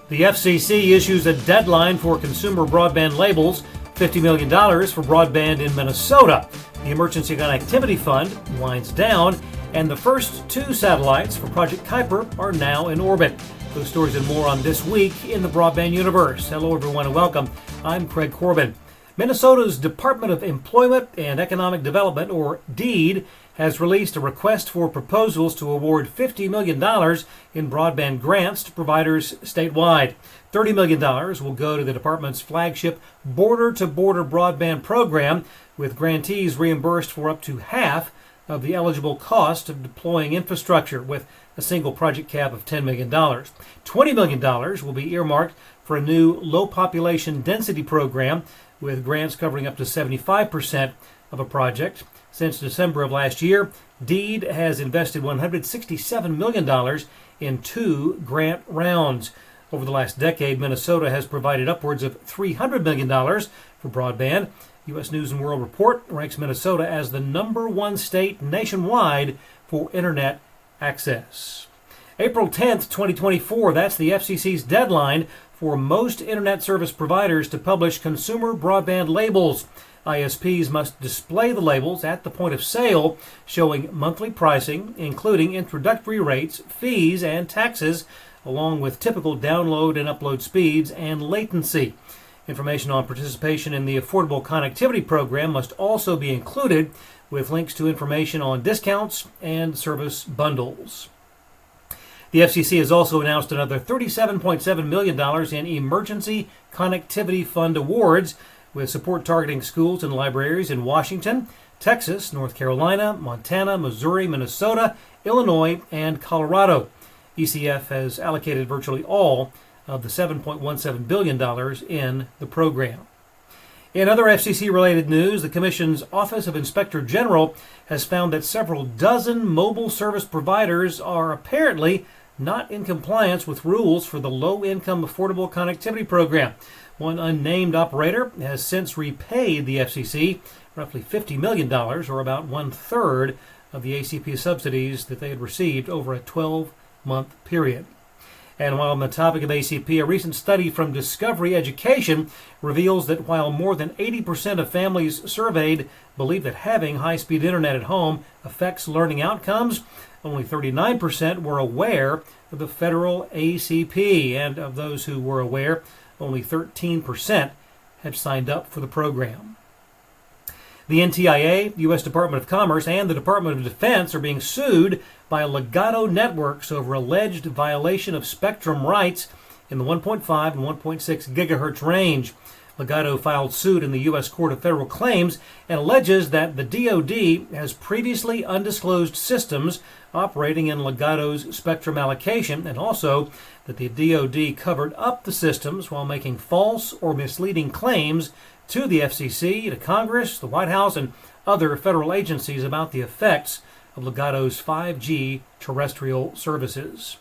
The FCC issues a deadline for consumer broadband labels, $50 million for broadband in Minnesota. The Emergency Connectivity Fund winds down, and the first 2 satellites for Project Kuiper are now in orbit. Those stories and more on This Week in the Broadband Universe. Hello, everyone, and welcome. I'm Craig Corbin. Minnesota's Department of Employment and Economic Development, or DEED, has released a request for proposals to award $50 million in broadband grants to providers statewide. $30 million will go to the department's flagship border-to-border broadband program, with grantees reimbursed for up to half of the eligible cost of deploying infrastructure, with a single project cap of $10 million. $20 million will be earmarked for a new low-population density program, with grants covering up to 75% of a project. Since December of last year, DEED has invested $167 million in 2 grant rounds. Over the last decade, Minnesota has provided upwards of $300 million for broadband. U.S. News & World Report ranks Minnesota as the #1 state nationwide for internet access. April 10th, 2024, that's the FCC's deadline for most internet service providers to publish consumer broadband labels. ISPs must display the labels at the point of sale, showing monthly pricing, including introductory rates, fees, and taxes, along with typical download and upload speeds and latency. Information on participation in the Affordable Connectivity Program must also be included, with links to information on discounts and service bundles. The FCC has also announced another $37.7 million in Emergency Connectivity Fund awards, with support targeting schools and libraries in Washington, Texas, North Carolina, Montana, Missouri, Minnesota, Illinois, and Colorado. ECF has allocated virtually all of the $7.17 billion in the program. In other FCC-related news, the Commission's Office of Inspector General has found that several dozen mobile service providers are apparently not in compliance with rules for the Low-Income Affordable Connectivity Program. One unnamed operator has since repaid the FCC roughly $50 million, or about 1/3 of the ACP subsidies that they had received over a 12-month period. And while on the topic of ACP, a recent study from Discovery Education reveals that while more than 80% of families surveyed believe that having high-speed internet at home affects learning outcomes, only 39% were aware of the federal ACP, and of those who were aware, only 13% have signed up for the program. The NTIA, U.S. Department of Commerce, and the Department of Defense are being sued by Legato Networks over alleged violation of spectrum rights in the 1.5 and 1.6 gigahertz range. Legato filed suit in the U.S. Court of Federal Claims and alleges that the DoD has previously undisclosed systems operating in Legato's spectrum allocation, and also that the DoD covered up the systems while making false or misleading claims to the FCC, to Congress, the White House, and other federal agencies about the effects of Legato's 5G terrestrial services.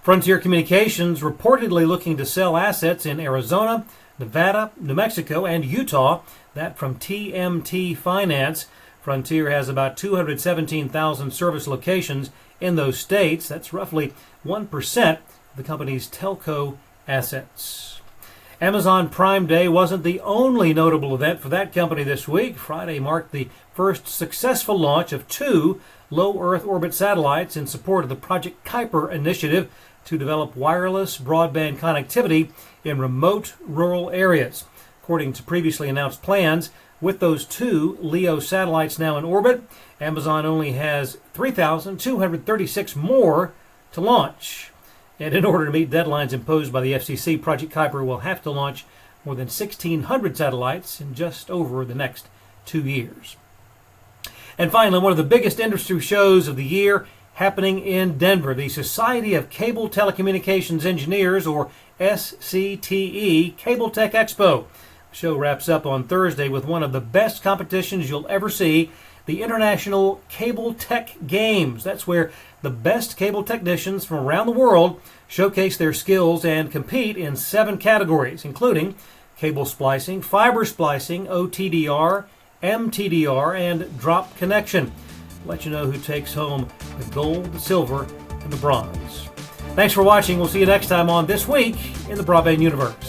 Frontier Communications reportedly looking to sell assets in Arizona, Nevada, New Mexico, and Utah, that from TMT Finance. Frontier has about 217,000 service locations in those states. That's roughly 1% of the company's telco assets. Amazon Prime Day wasn't the only notable event for that company this week. Friday marked the first successful launch of 2 low Earth orbit satellites in support of the Project Kuiper initiative to develop wireless broadband connectivity in remote rural areas. According to previously announced plans, with those 2 LEO satellites now in orbit, Amazon only has 3,236 more to launch. And in order to meet deadlines imposed by the FCC, Project Kuiper will have to launch more than 1,600 satellites in just over the next 2 years. And finally, one of the biggest industry shows of the year happening in Denver, the Society of Cable Telecommunications Engineers, or SCTE, Cable Tech Expo. The show wraps up on Thursday with one of the best competitions you'll ever see, the International Cable Tech Games. That's where the best cable technicians from around the world showcase their skills and compete in 7 categories, including cable splicing, fiber splicing, OTDR, MTDR, and drop connection. I'll let you know who takes home the gold, the silver, and the bronze. Thanks for watching. We'll see you next time on This Week in the Broadband Universe.